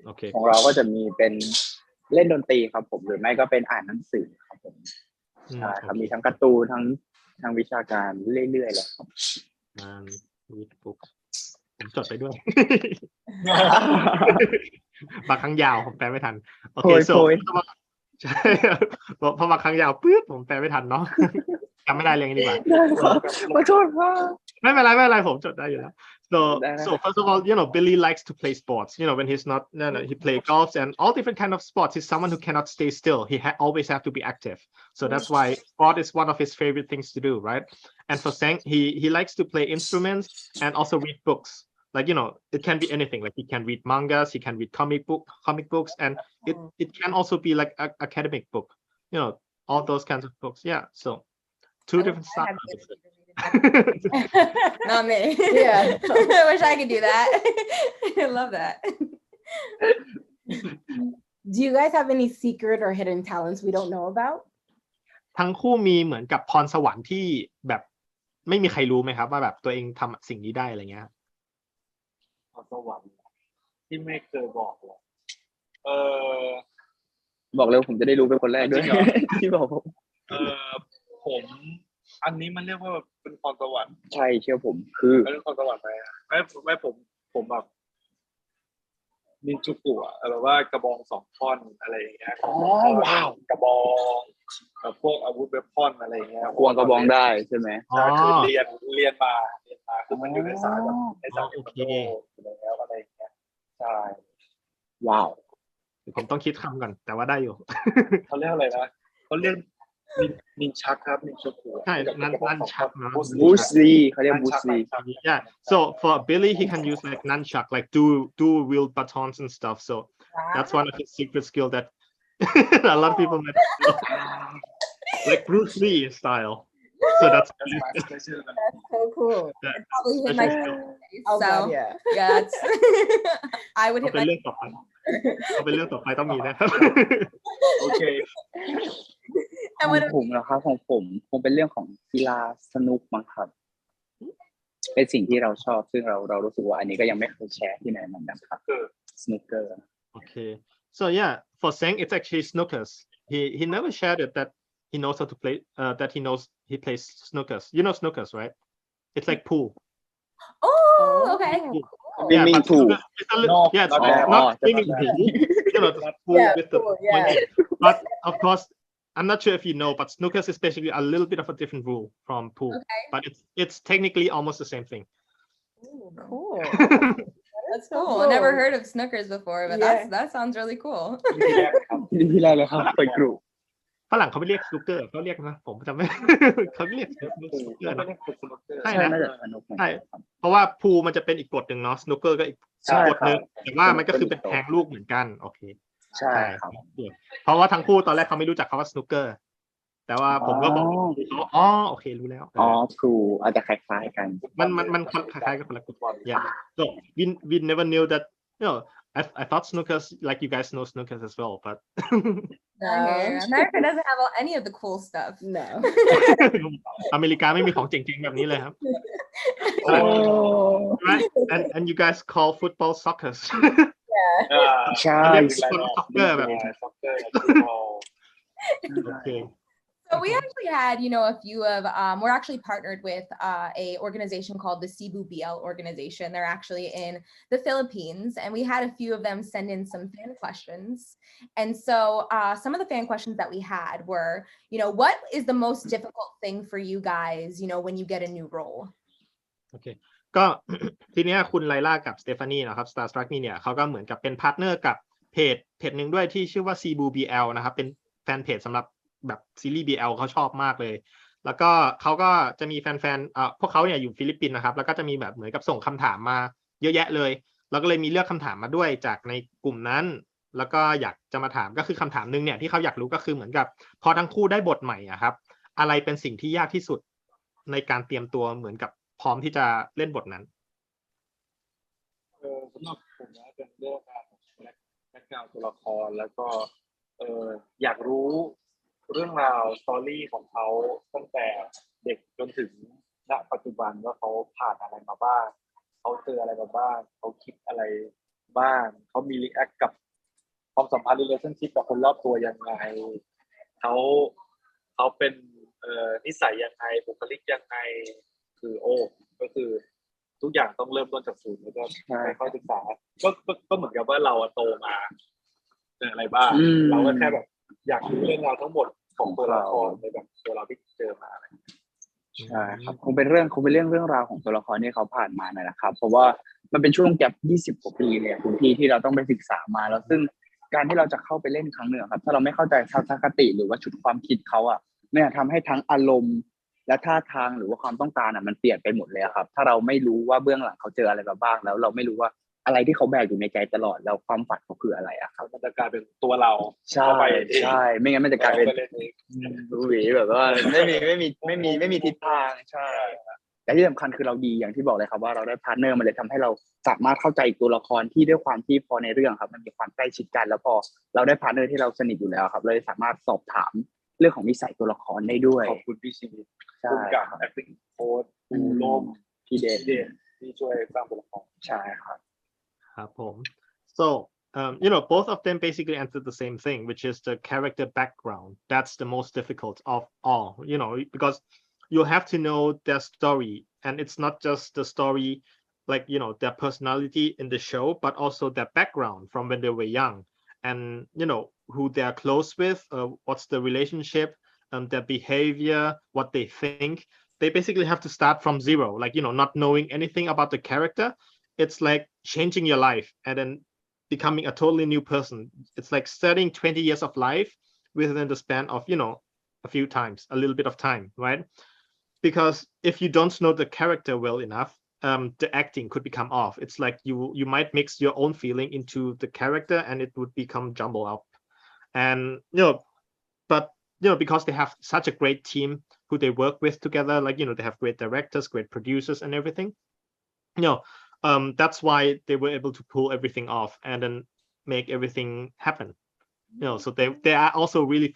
โอเคของเราก็จะมีเป็นเล่นดนตรีครับผมหรือไม่ก็เป็นอ่านหนังสือครับผมใช่ครับมีทั้งการ์ตูนทั้งวิชาการเรื่อยๆเลยครับread book ผมจดไปด้วย บางครั้งยาวผมแปลไม่ทันโอเค so ใช่เพราะบางครั้งยาวปึ๊บผมแปลไม่ทันเนาะจำไม่ได้เลยดีกว่าขอโทษครับไม่เป็นไรผมจดได้อยู่แล้วso first of all Billy likes to play sports when he's not he play golf and all different kind of sports he's someone who cannot stay still he always have to be active so that's why sport is one of his favorite things to do right and for Seng he likes to play instruments and also read books like it can be anything like he can read mangas he can read comic books and it can also be like academic book all those kinds of books yeah so two different styles Not me. Yeah. I wish I could do that. I love that. Do you guys have any secret or hidden talents we don't know about? ทั้งคู่มีเหมือนกับพรสวรรค์ที่แบบไม่มีใครรู้ไหมครับว่าแบบตัวเองทำสิ่งนี้ได้อะไรเงี้ยพรสวรรค์ที่ไม่เคยบอกเลยบอกเลยผมจะได้รู้เป็นคนแรกด้วยที่บอกผมอันนี้มันเรียกว่าเป็นพรสวรรค์ใช่เชื่อผมคือเป็นพรสวรรค์ไหมไม่ผมแบบนินจูกุอะแบบว่ากระบอง2 ท่อนอะไรอย่างเงี้ยว้าวกระบองกับพวกอาวุธเวพอนอะไรอย่างเงี้ยควงกระบองได้ใช่ไหมคือเรียนมาคือมันอยู่ในสายแบบในสายโอเคแล้วอะไรอย่างเงี้ยใช่ว้าวผมต้องคิดคำก่อนแต่ว่าได้อยู่เขาเรียกอะไรนะเขาเรียกนินชักครับนินชักใช่นั่นชักนะบูสลีเขาเรียกบูสลี yeah so for Billy he can use like nunchuck like do wield batons and stuff so that's one of his secret skill that a lot of people might like Bruce Lee style so that's so cool it's probably hit my face so yeah I would hit my เป็นเรื่องต่อไปต้องมีนะครับโอเค ของผมนะครับของผมคงเป็นเรื่องของกีฬาสนุกมั้งครับเป็นสิ่งที่เราชอบซึ่งเรารู้สึกว่าอันนี้ก็ยังไม่เคยแชร์ที่ไหนเหมือนกันครับสนุกเกอร์ Okay, so yeah, for Seng, it's actually snookers. He never shared it that he knows how to play. That he plays snookers. You know snookers, right? It's like pool. Oh, okay. Yeah, Swimming but pool. it's a little, yeah, it's not swimming pool. You know, the pool Yeah, with the pool, yeah. pointy. But of course, I'm not sure if you know, but snookers is basically a little bit of a different rule from pool. Okay. But it's technically almost the same thing. Cool. That's cool. I never heard of snookers before, but Yeah. that sounds really cool. ที่แรกเลยครับไปกลุ่ม ฝรั่งเขาไม่เรียกสนุกเกอร์เขาเรียกนะผมจำไม่ เขาไม่เรียกสนุกเกอร์นะ ใช่ ใช่ นะ น่าจะสนุกเหมือนกันครับ เพราะว่าพูลมันจะเป็นอีกกฎหนึ่งเนาะสนุกเกอร์ก็อีก ใช่ กฎหนึ่ง ครับ แต่ว่ามันก็คือเป็นแทงลูกเหมือนกันโอเค ใช่ครับ เพราะว่าทั้งคู่ตอนแรกเขาไม่รู้จักคำว่าสนุกเกอร์แต่ว่าผมก็บอกเขาอ๋อโอเครู้แล้ว อ๋อครูอาจจะคล้ายๆกัน มันคล้ายๆกับคนละกฎ yeah so we never knew that you know I thought snookers like you guys know snookers as well but America doesn't have any of the cool stuff. No. อเมริกาไม่มีของเจ๋งๆแบบนี้เลยครับ right and you guys call football soccer ใช่ เรียกฟุตบอลซ็อกเกอร์แบบ okay So we actually had, a few of, we're actually partnered with a organization called the Cebu BL organization. They're actually in the Philippines, and we had a few of them send in some fan questions. And so some of the fan questions that we had were, what is the most difficult thing for you guys, when you get a new role? Okay ก็ ทีเนี้ยคุณไลล่ากับสเตฟานีนะครับ Starstruck Me เนี่ยเขาก็เหมือนกับเป็นพาร์ทเนอร์กับเพจหนึ่งด้วยที่ชื่อว่า Cebu BL นะครับเป็นแฟนเพจสำหรับแบบซีรีส์ BL เขาชอบมากเลยแล้วก็เขาก็จะมีแฟนๆพวกเขาเนี่ยอยู่ฟิลิปปินส์นะครับแล้วก็จะมีแบบเหมือนกับส่งคำถามมาเยอะแยะเลยเราก็เลยมีเลือกคำถามมาด้วยจากในกลุ่มนั้นแล้วก็อยากจะมาถามก็คือคำถามนึงเนี่ยที่เขาอยากรู้ก็คือเหมือนกับพอทั้งคู่ได้บทใหม่อะครับอะไรเป็นสิ่งที่ยากที่สุดในการเตรียมตัวเหมือนกับพร้อมที่จะเล่นบทนั้นสำหรับผมนะเป็นเรื่องการแบ็คกราวด์ตัวละครแล้วก็อยากรู้เรื่องราวสตอรี่ของเขาตั้งแต่เด็กจนถึงณปัจจุบันว่าเขาผ่านอะไรมาบ้างเขาเจออะไรมาบ้างเขาคิดอะไรบ้างเขามีรีแอคกับความสัมพันธ์ relationship กับคนรอบตัวยังไงเขาเป็นนิสัยยังไงบุคลิกยังไงคือก็คือทุกอย่างต้องเริ่มต้นจากศูนย์แล้วก็ค่อยๆศึกษาก็เหมือนกับว่าเราโตมาเจออะไรบ้างเราก็แค่แบบอยากรู้เรื่องราวทั้งหมดของตัวละครในแบบตัวเราที่เจอมาอะไรใช่ครับคงเป็นเรื่องราวของตัวละครที่เขาผ่านมานะครับเพราะว่ามันเป็นช่วงแกป20 กว่าปีเลยคุณพี่ที่เราต้องไปศึกษามาแล้วซึ่งการที่เราจะเข้าไปเล่นครั้งหนึ่งครับถ้าเราไม่เข้าใจทัศนคติหรือว่าชุดความคิดเขาเนี่ยทำให้ทั้งอารมณ์และท่าทางหรือว่าความต้องการมันเปลี่ยนไปหมดเลยครับถ้าเราไม่รู้ว่าเบื้องหลังเขาเจออะไรมาบ้างแล้วเราไม่รู้ว่าอะไรที่เขาแบกอยู่ในใจตลอดแล้วความฝันเขาคืออะไรครับมันจะกลายเป็นตัวเราใช่ไม่งั้นมันจะกลายเป็นหวีแบบว่าไม่มีทิศทางใช่แต่ที่สำคัญคือเราดีอย่างที่บอกเลยครับว่าเราได้พาร์ทเนอร์มันเลยทำให้เราสามารถเข้าใจตัวละครที่ด้วยความที่พอในเรื่องครับมันมีความใกล้ชิดกันแล้วพอเราได้พาร์ทเนอร์ที่เราสนิทอยู่แล้วครับเลยสามารถสอบถามเรื่องของนิสัยตัวละครได้ด้วยขอบคุณพี่ชีวิตคุณกับ acting coach คุณลมพี่เดชที่ช่วยสร้างตัวละครใช่ครับครับผม so both of them basically answered the same thing which is the character background that's the most difficult of all because you have to know their story and it's not just the story like their personality in the show but also their background from when they were young and who they're close with what's the relationship their behavior what they think they basically have to start from zero like not knowing anything about the character it's like changing your life and then becoming a totally new person it's like studying 20 years of life within the span of a few times a little bit of time right because if you don't know the character well enough the acting could become off it's like you might mix your own feeling into the character and it would become jumbled up and but because they have such a great team who they work with together like they have great directors great producers and everything that's why they were able to pull everything off and then make everything happen so they are also really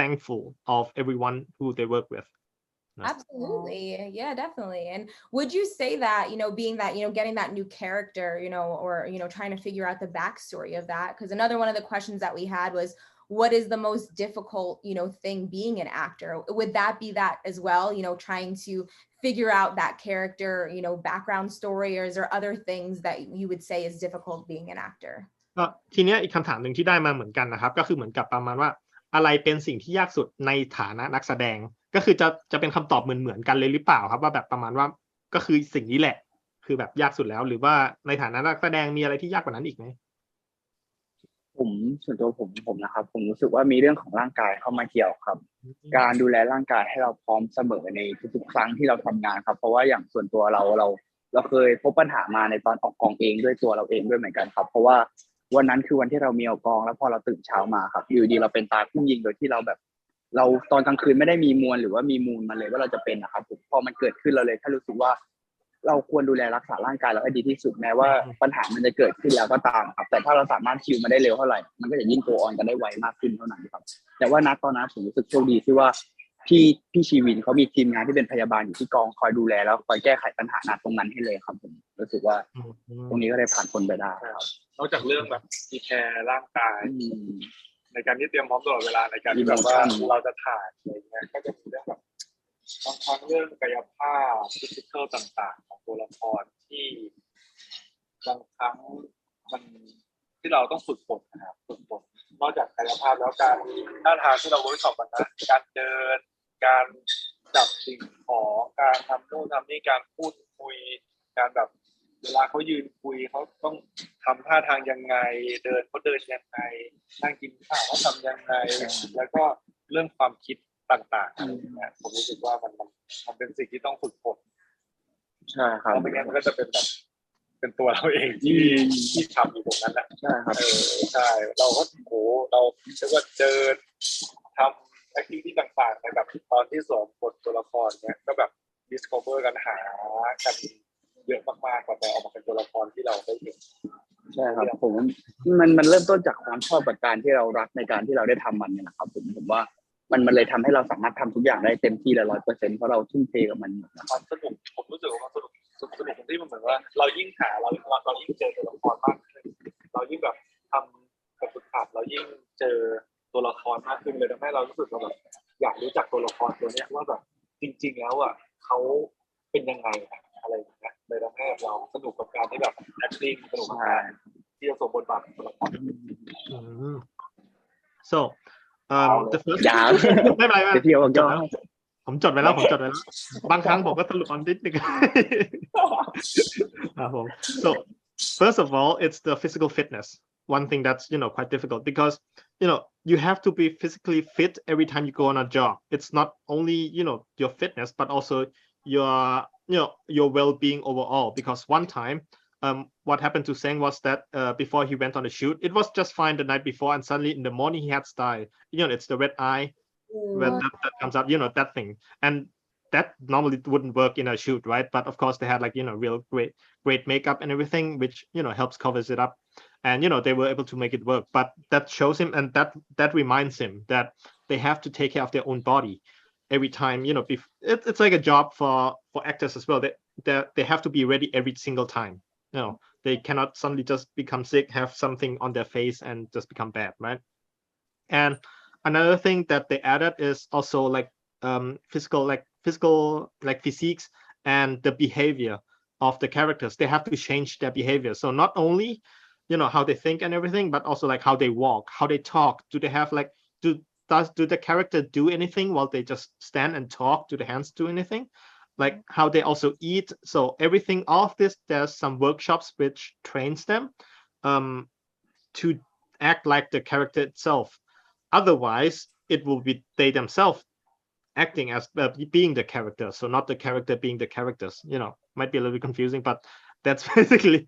thankful of everyone who they work with. Absolutely. Yeah, definitely. And would you say that, being that, getting that new character, or, trying to figure out the backstory of that? Because another one of the questions that we had was, what is the most difficult, thing being an actor? Would that be that as well, trying to figure out that character, background story, or is there other things that you would say is difficult being an actor? ก็ทีเนี้ยอีกคำถามหนึ่งที่ได้มาเหมือนกันนะครับก็คือเหมือนกับประมาณว่าอะไรเป็นสิ่งที่ยากสุดในฐานะนักแสดงก็คือจะเป็นคำตอบเหมือนกันเลยหรือเปล่าครับว่าแบบประมาณว่าก็คือสิ่งนี้แหละคือแบบยากสุดแล้วหรือว่าในฐานะนักแสดงมีอะไรที่ยากกว่านั้นอีกไหมส่วนตัวผมนะครับผมรู้สึกว่ามีเรื่องของร่างกายเข้ามาเกี่ยวครับการดูแลร่างกายให้เราพร้อมเสมอในทุกๆครั้งที่เราทำงานครับเพราะว่าอย่างส่วนตัวเราเคยพบปัญหามาในตอนออกกองเองด้วยตัวเราเองด้วยเหมือนกันครับเพราะว่าวันนั้นคือวันที่เรามีออกกองแล้วพอเราตื่นเช้ามาครับอยู่ดีเราเป็นตาพุ่งยิงโดยที่เราแบบเราตอนกลางคืนไม่ได้มีมวลหรือว่ามีมูลมาเลยว่าเราจะเป็นนะครับพอมันเกิดขึ้นเราเลยแค่รู้สึกว่าเราควรดูแลรักษาร่างกายเราให้ดีที่สุดแม้ว่าปัญหามันจะเกิดขึ้นแล้วก็ตามครับแต่ถ้าเราสามารถคิวมาได้เร็วเท่าไหร่มันก็จะยิ่งโกออนกันได้ไวมากขึ้นเท่านั้นครับแต่ว่าตอนนั้นผมรู้สึกโชคดีที่ว่าพี่ชีวินเขามีทีมงานที่เป็นพยาบาลอยู่ที่กองคอยดูแลแล้วคอยแก้ไขปัญหาตรงนั้นให้เลยครับผมรู้สึกว่าตรงนี้ก็ได้ผ่านพ้นไปได้ครับนอกจากเรื่องแบบมีแคร์ร่างกายในการที่เตรียมพร้อมตลอดเวลาในการที่แบบว่าเราจะถ่ายอะไรเงี้ยก็จะมีเรื่องแบบบางครั้งเรื่องกายภาพฟิสิกอลต่างๆของตัวละครที่บางครั้งมันที่เราต้องฝึกฝนนะครับฝึกฝนนอกจากกายภาพแล้วการท่าทางที่เราเวิร์กช็อปกันนะการเดินการจับสิ่งของการทำโน่นทำนี่การพูดคุยการแบบเวลาเขายืนคุยเขาต้องทำท่าทางยังไงเดินเขาเดินยังไงนั่งกินข้าวเขาทำยังไงแล้วก็เรื่องความคิดต่างๆอะไรอย่างเงี้ยผมรู้สึกว่ามันเป็นสิ่งที่ต้องฝึกฝนใช่ครับไม่งั้นมันก็จะเป็นแบบเป็นตัวเราเองที่ทำอยู่ตรงนั้นแหละใช่ครับใช่เราก็เราเรียกว่าเดินทำแอคทิวิตี้ต่างๆในแบบตอนที่สวมบทตัวละครเนี้ยก็แบบ discover กันหากันเยอะมากๆกว่าจะออกมาเป็นตัวละครที่เราได้เห็นใช่ครับผมมันเริ่มต้นจากความชอบกับการที่เรารักในการที่เราได้ทำมันเนี่ยนะครับผมว่ามันเลยทำให้เราสามารถทำทุกอย่างได้เต็มที่และ 100% เพราะเราทุ่มเทกับมันความสนุกผมรู้สึกว่าความสนุกที่มันเหมือนว่าเรายิ่งหาเรายิ่งเจอตัวละครมากขึ้นเรายิ่งแบบทำกับฝึกหัดเรายิ่งเจอตัวละครมากขึ้นเลยทำให้เรารู้สึกว่าแบบอยากรู้จักตัวละครตัวนี้ว่าแบบจริงๆแล้วอ่ะเขาเป็นยังไงอะไรอย่างเงี้ยเลยทำให้เราสนุกกับการที่แบบ acting สนุกกับการที่จะสวมบทบาทตัวละครso the first ยาวไม่เป็นไรเที่ยวก็ผมจดไว้แล้วบางครั้งผมก็ตลุดออนนิดนึงครับผม so first of all it's the physical fitness one thing that's quite difficult because you have to be physically fit every time you go on a job it's not only your fitness but also your well-being overall because one time what happened to Seng was that before he went on the shoot it was just fine the night before and suddenly in the morning he had style it's the red eye when that comes out that thing and that normally wouldn't work in a shoot right but of course they had like real great makeup and everything which helps covers it up and they were able to make it work but that shows him and that reminds him that they have to take care of their own body every time it's like a job for actors as well they have to be ready every single time they cannot suddenly just become sick have something on their face and just become bad right and another thing that they added is also like physical physiques and the behavior of the characters they have to change their behavior so not only how they think and everything but also like how they walk how they talk do they have like do the character do anything while they just stand and talk do the hands do anything like how they also eat so everything all of this there's some workshops which trains them to act like the character itself otherwise it will be they themselves acting as being the character so not the character being the characters might be a little bit confusing but that's basically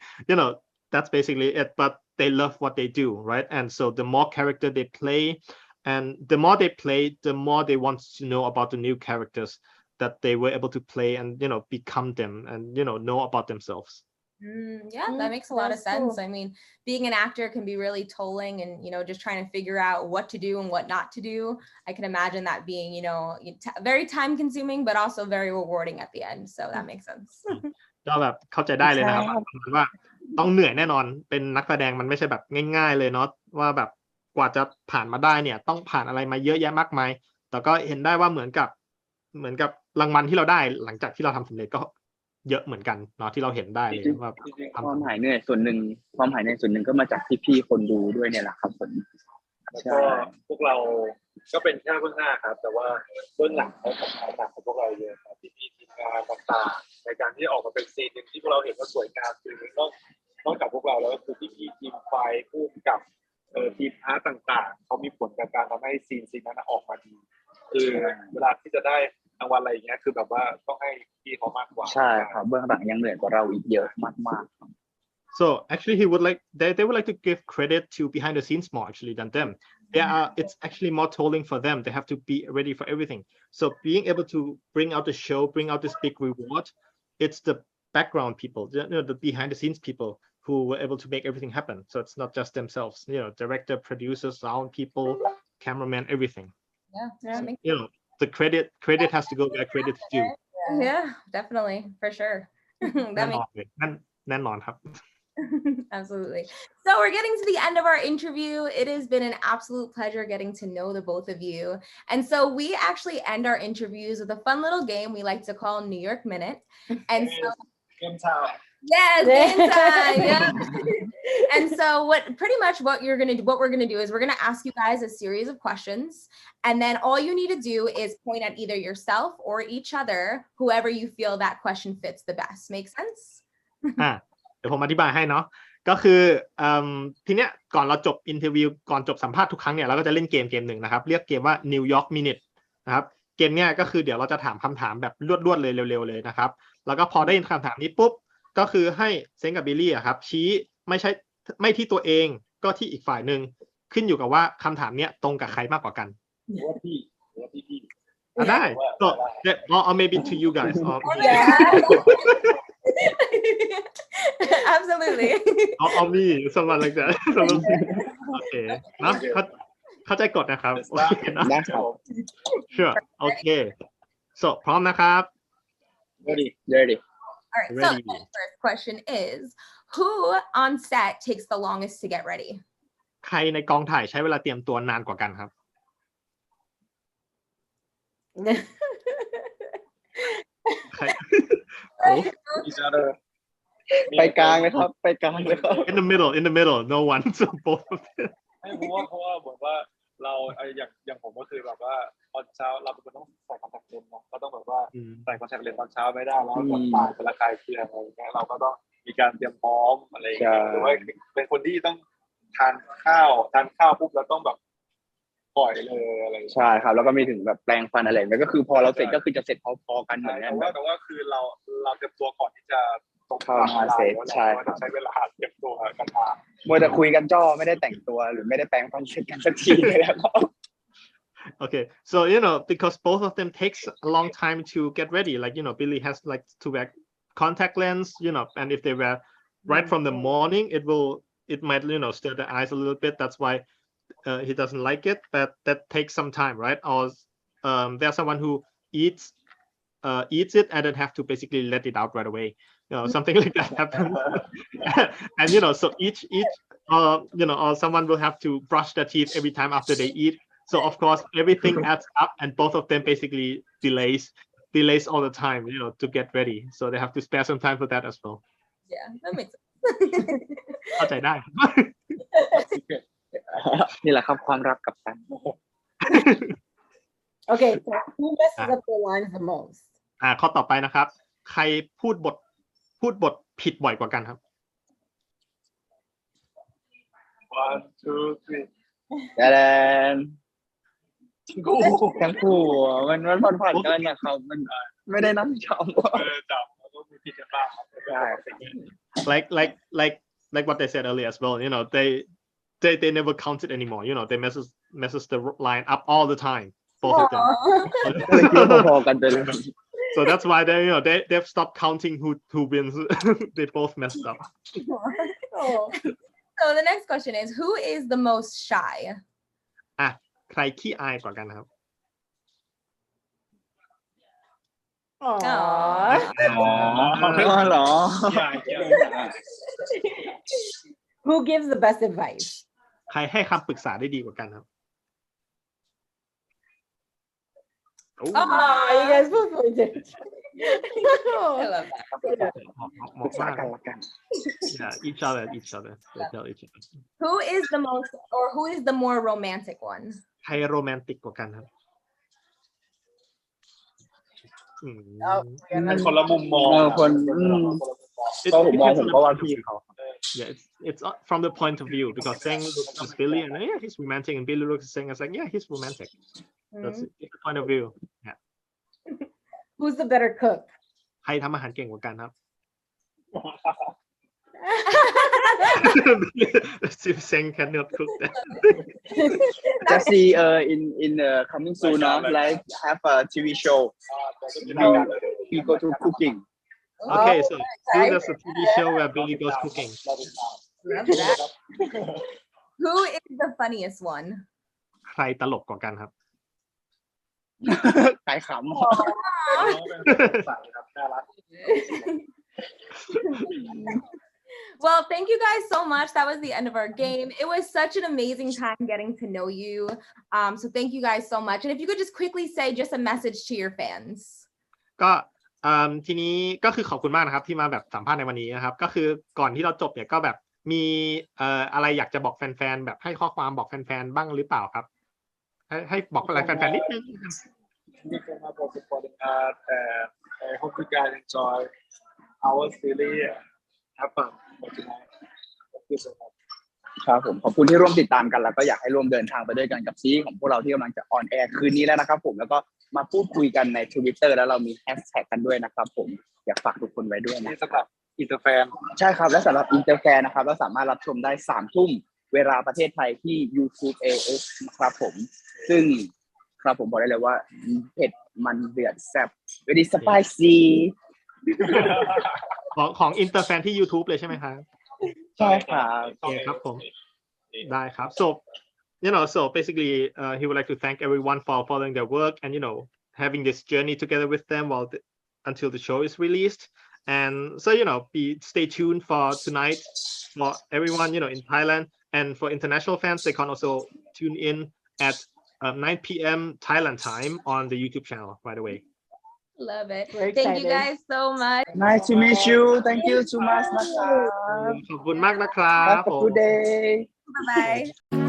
that's basically it but they love what they do right and so the more character they play and the more they play the more they want to know about the new characters that they were able to play and become them and know about themselves Yeah, that makes a lot of sense. Cool. I mean, being an actor can be really tolling and, just trying to figure out what to do and what not to do. I can imagine that being, very time consuming, but also very rewarding at the end. So that makes sense. ก็แบบเข้าใจได้เลยนะครับว่าต้องเหนื่อยแน่นอนเป็นนักแสดงมันไม่ใช่แบบง่ายๆเลยเนาะว่าแบบกว่าจะผ่านมาได้เนี่ยต้องผ่านอะไรมาเยอะแยะมากมายแต่ก็เห็นได้ว่าเหมือนกับรางวัลที่เราได้หลังจากที่เราทำสำเร็จก็เยอะเหมือนกันเนาะที่เราเห็นได้เลยว่าความหายเหนื่อยส่วนหนึ่งก็มาจากพี่ๆคนดูด้วยเนี่ยแหละครับผมแล้วก็พวกเราก็เป็นแค่เบื้องหน้าครับแต่ว่าเบื้องหลังเขาทำงานหนักของพวกเราเยอะครับพี่ๆทีมงานต่างๆในการที่ออกมาเป็นซีนนึงที่พวกเราเห็นว่าสวยงามคือนอกจากพวกเราแล้วก็คือพี่ๆทีมไฟผู้กำกับทีมอาร์ตต่างๆเขามีผลกับการทำให้ซีนนั้นออกมาดีคือเวลาที่จะได้รางวัลอะไรอย่างเงี้ยคือแบบว่าต้องให้พี่เขามากกว่าใช่ครับเบื้องหลังยังเหนื่อยกว่าเราอีกเยอะมากๆ So actually they would like to give credit to behind the scenes more actually than them. It's actually more tolling for them. They have to be ready for everything. So being able to bring out the show, bring out this big reward, it's the background people, the behind the scenes people who were able to make everything happen. So it's not just themselves, director, producer, sound people, cameraman, everything. Yeah. So, the credit has to go where credit is due. Yeah, definitely, for sure. แน่นอนครับ Absolutely. So we're getting to the end of our interview. It has been an absolute pleasure getting to know the both of you. And so we actually end our interviews with a fun little game we like to call New York Minute. And so game time. Yes, game time. Yeah. And so what we're gonna do is we're gonna ask you guys a series of questions, and then all you need to do is point at either yourself or each other, whoever you feel that question fits the best. Make sense? เดี๋ยวผมอธิบายให้เนาะก็คือทีเนี้ยก่อนเราจบอินเทอร์วิวก่อนจบสัมภาษณ์ทุกครั้งเนี่ยเราก็จะเล่นเกมหนึ่งนะครับเรียกเกมว่า New York Minute นะครับเกมเนี้ยก็คือเดี๋ยวเราจะถามคำถามแบบรวดๆเลยเร็วๆเลยนะครับแล้วก็พอได้ยินคำถามนี้ปุ๊บก็คือให้เซนกับบิลลี่ครับชี้ไม่ที่ตัวเองก็ที่อีกฝ่ายหนึ่งขึ้นอยู่กับว่าคำถามเนี้ยตรงกับใครมากกว่ากันว่าพี่ได้ so or maybe to you guys Absolutely or me someone like that โอเคนะเข้าใจกฎนะครับโอเคนะ Sure okay so พร้อมนะครับ Ready All right, so the first question is, who on set takes the longest to get ready? ใครในกองถ่ายใช้เวลาเตรียมตัวนานกว่ากันครับใครไปกลางเลยครับ In the middle no one so both of them เพราะว่าเหมือนว่าเราอย่างผมก็คือแบบว่าตอนเช้าเราเป็นคนต้องใส่คอนแทคเลนส์นะก็ต้องแบบว่าใส่คอนแทคเลนส์ตอนเช้าไม่ได้แล้วตอนบ่ายเป็นระคายเคืองอะไรอย่างเงี้ยเราก็ต้องมีการเตรียมพร้อมอะไรอย่างเงี้ยหรือว่าเป็นคนที่ต้องทานข้าวปุ๊บแล้วต้องแบบปล่อยเลยอะไรใช่ครับแล้วก็มีถึงแบบแปรงฟันอะไรแล้วก็คือพอเราเสร็จก็คือจะเสร็จพอๆกันเหมือนกันแต่ว่าคือเราเตรียมตัวก่อนที่จะตรงเข้ามาเสร็จใช่ใช้เวลาเตรียมตัวกันมามัวแต่คุยกันจ้อไม่ได้แต่งตัวหรือไม่ได้แปรงฟันเสร็จกันสักทีเลยครับ Okay, so because both of them takes a long time to get ready. Like Billy has like to wear contact lens. And if they wear right from the morning, it might stir the eyes a little bit. That's why he doesn't like it. But that takes some time, right? Or there's someone who eats it and then have to basically let it out right away. Something like that happens. And so each or someone will have to brush their teeth every time after they eat. So of course everything adds up, and both of them basically delays all the time, to get ready. So they have to spare some time for that as well. Yeah, that makes sense. เข้าใจได้ นี่แหละครับความรักกับกัน Okay, so who messes up their lines the most? ข้อต่อไปนะครับใครพูดบทผิดบ่อยกว่ากันครับ 1 2 3แต่ทั้งคู่มันผ่านกันนะครับมันไม่ได้นั่งจำจับแล้วก็มีผิดกันบ้างใช่ like what they said earlier as well. They never count it anymore. They messes the line up all the time. Both of them. So So that's why they've stopped counting who wins. They both messed up. Oh. So the next question is, who is the most shy? อ่ะใครขี้อายกว่ากันครับ Aww. อ๋อเหรอ Who gives the best advice? ใครให้คำปรึกษาได้ดีกว่ากันครับ Oh, you guys both pointed. I love that. เห ปรึ มาะ กษาม าก กันละกัน Yeah, each other they tell each other Who is the most, or who is the more romantic one? ใครโรแมนติกกว่ากันครับอืม Oh, มันคนละมุมมอง คน It ก็ผมมอง depends ผ on ม the ก็ว่า point of พี่ view. เขา Yeah, it's from the point of view because Seng looks at Billy and yeah, he's romantic, and Billy looks at Seng and is like, yeah, he's romantic. That's it. It's the point of view. Yeah. Who's the better cook? ใครทำอาหารเก่งกว่ากันครับ Seng cannot cook that. just see in coming soon like have a TV show we go to cooking Okay, so who okay. does a TV show where Billy goes cooking? Love that. Who is the funniest one? ใครตลกกว่ากันครับ ขายข น่ารัก Well, thank you guys so much. That was the end of our game. It was such an amazing time getting to know you. So thank you guys so much. And if you could just quickly say just a message to your fans. ก็ทีนี้ก็คือขอบคุณมากนะครับที่มาแบบสัมภาษณ์ในวันนี้นะครับก็คือก่อนที่เราจบเนี่ยก็แบบมีอะไรอยากจะบอกแฟนๆแบบให้ข้อความบอกแฟนๆบ้างหรือเปล่าครับให้บอกอะไรแฟนๆนิดนึง Thank you so much for supporting us and I hope you guys enjoy our series and have fun for tonight. Thank you so much. ำครับผมขอบคุณที่ร่วมติดตามกันแล้วก็อยากให้ร่วมเดินทางไปด้วยกันกับซีรีส์ของพวกเราที่กำลังจะออนแอร์คืนนี้แล้วนะครับผมแล้วก็มาพูดคุยกันใน Twitter แล้วเรามีแฮชแท็กกันด้วยนะครับผมอยากฝากทุกคนไว้ด้วยนะ นี่สำหรับอินเตอร์แฟน ใช่ครับและสำหรับอินเตอร์แฟนนะครับเราสามารถรับชมได้3 ทุ่มเวลาประเทศไทยที่ YouTube AX นะครับผมซึ่งครับผมบอกได้เลยว่าเผ็ดมันเดือดแซ่บ very spicy ของอินเตอร์แฟนที่ YouTube เลยใช่ไหมครับ ใช่ครับ โอเคครับผมได้ครับ so basically he would like to thank everyone for following their work and having this journey together with them until the show is released and so stay tuned for tonight for everyone in Thailand and for international fans they can also tune in at 9 p.m. Thailand time on the YouTube channel by the way. Love it. We're Thank you excited. guys so much. nice to meet you thank you so much นะครับ ขอบคุณมากนะครับ have a good day Bye-bye.